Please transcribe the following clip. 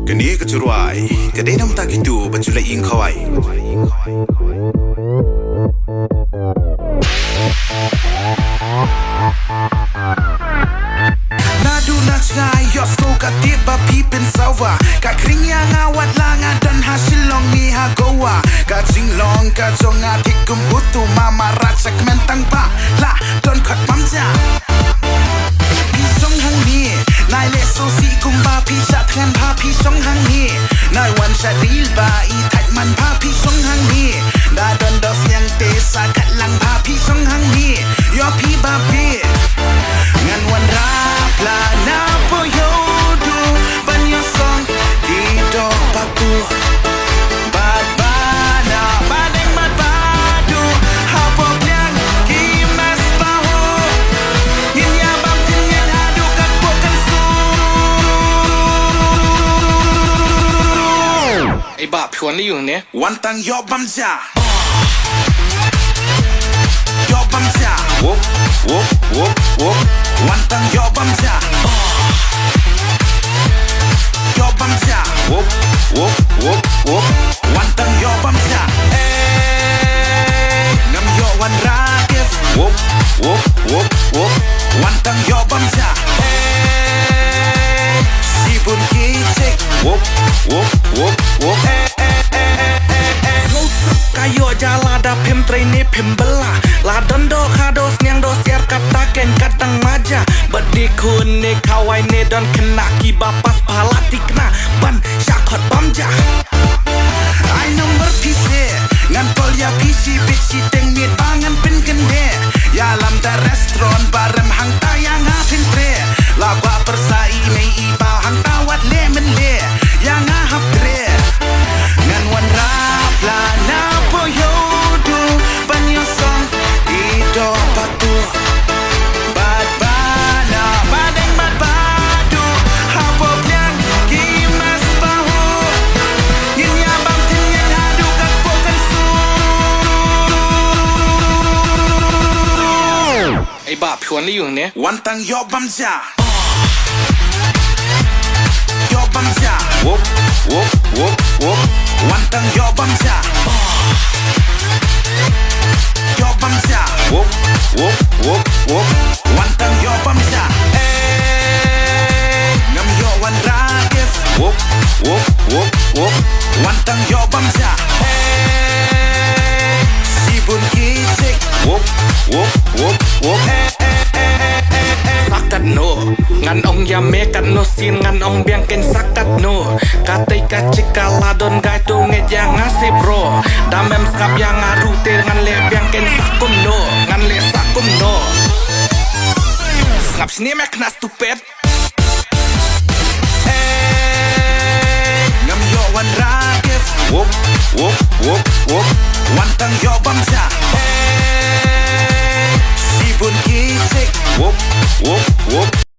Kini kecuruai, kedai nam tak gitu, bacula ing kawai. Nadu nak ngai, yosko katit babi pin sawa. Kak kring yang awat langa dan hasil long ni hagowa. Kak jinglong, kak jonga tikum hutu mama racak mentang pa. Lah, don kat mamja. Pisong hang ni, nai le so si kumba pisat kan pa pisong hang ni. Nai wan syaril ba i tak man pa pisong hang ni. Da don dos yang desa kat lang pa pisong hang ni. Yo pi babi, ngan wan rap la na po yodu ban yo song di do papu. Bad bana badeng bad badu hapo bliang ki mas bahu. Yin ya bam tin yin hadu kat pokan su. Ai ba phyon ni yung ne Wan tang yo bam ja. Yo bam ja. Wop wop wop wop. Wan tang yo bam ja. Yo bam ja. Wop wop wop wop. Wan tang yo bam ja. Ngam yo wan rakif. Wop wop wop wop. Wan tang yo bam ja. Sibun kicik. Wop wop wop wop. kayo jala da pim traini pim bela la dondo kados nyang dos yer kata ken kadang maja bedi kun ne kawai ne don kena ki bapas palati kena ban syakot bamja. I nomor pise ngan pol ya pisi biksi teng mit bangan pin gende ya lam da restoran barem hang tayang hapin tre la ba persai mei iba hang tawat lemon le yang hap tre ngan wan rap la na po yodu ban yo song di do patu bad bana badeng bad badu hapo bliang ki mas bahu yin ya bam tin yin hadu kat pokan su. Ai ba phyon ni yung ne Wan tang yo bam ja. Yo bam ja. Wop wop wop wop. Wan tang yo bam ja. Yo bam ja. Wop wop wop wop. Wan tang yo bam ja. Ngam yo wan rakif. Wop wop wop wop. Wan tang yo bam ja. Sibun kicik. Wop wop wop wop. sakat no ngan ong ya me kat no sin ngan ong biang ken sakat no katai kacikala don gai tu nge yang ngase bro damem skap yang ngaru te ngan le biang ken sakum no ngan le sakum no skap sini me kena stupid. Ngam yo wan rakif. Wop wop wop wop. Wan tang yo bam ja. Sibun kicik. Wop wop wop.